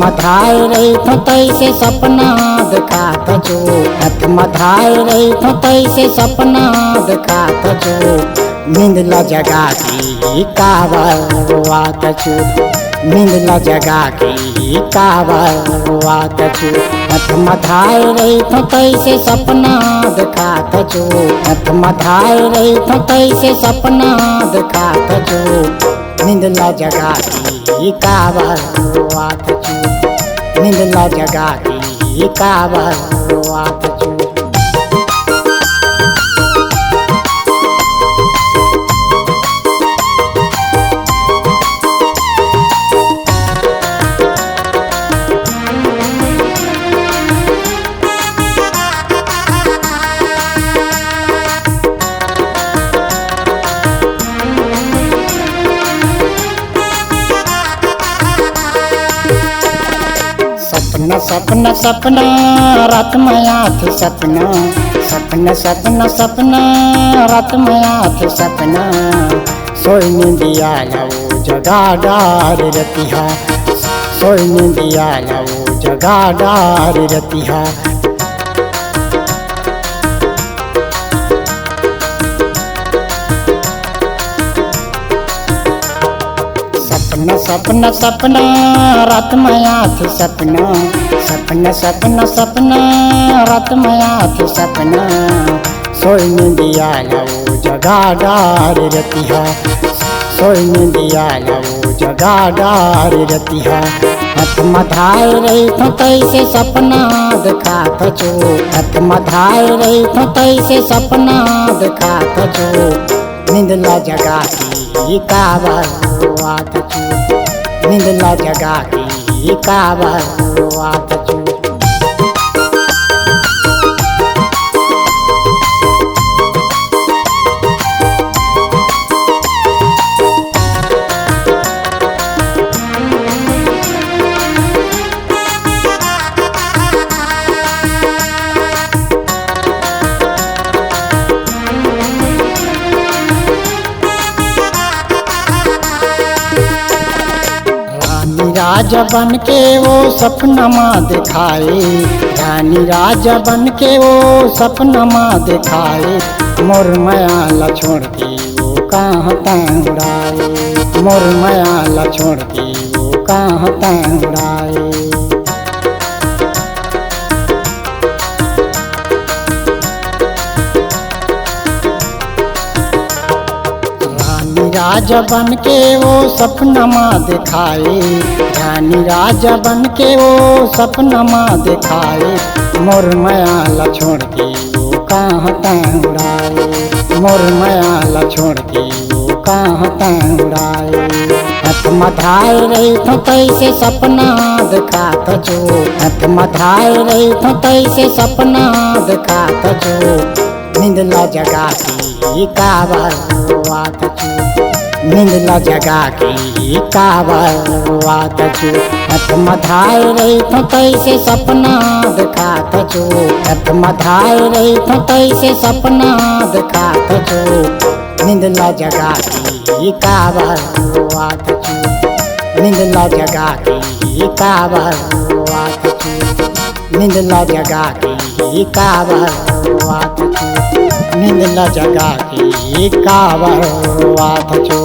मधाय रही तो तैसे सपना दिखात जो, हाथ मधाय रही तो तैसे सपना दिखात जो। नींद ला जगा की कावरवात जो, नींद ला जगा की कावरवात जो। हाथ मधाय रही तो तैसे सपना दिखात जो, हाथ मधाय रही तो तैसे सपना दिखात जो। नींद ला जगा की कावरवात जो, नींद ला जगा की कावरवात जो। सपना सपना सपना रात में आथे सपना, सपना सपना सपना रात में आथे सपना। सोई नींदिया लवो जगा डार रतिहा, सोई नींदिया लवो जगा डार रतिहा। सपना सपना सपना रात में आथे सपना, सपना सपना सपना रात में आथे सपना। सोई नींदिया लवो जगा डार रतिहा, सोई नींदिया लवो जगा डार रतिहा। हाथ मधाय रही तो तैसे सपना दिखात जो, हाथ मधाय रही तो तैसे सपना दिखात जो। नींद ला जगा की कावरवात जो, नींद ला जगा की कावरवात जो। राजा बन के वो सपना माँ दिखाए, रानी राजा बन के वो सपना माँ दिखाए। मोर माया ला छोड़ के वो कहाँ उड़ाए, मोर माया ला छोड़ के वो कहाँ उड़ाए। राजा बन के वो सपना माँ दिखाए, रानी राजा बन के वो सपना माँ दिखाए। मोर माया ला छोड़ के वो कहाँ उड़ाए, मोर माया ला छोड़ के वो कहाँ उड़ाए। हाथ मधाय रही तो तैसे सपना दिखात जो, हाथ मधाय रही तो तैसे सपना दिखात जो। नींद ला जगा की कावरवात जो, नींद ला जगा की कावरवात जो। हाथ मधाय रही तो तैसे सपना दिखात जो, हाथ मधाय रही तो तैसे सपना दिखात जो। नींद ला जगा की कावरवात जो, नींद ला जगा की कावरवात जो, नींद ला जगा की कावरवात जो, नींद ला जगा की कावरवात जो।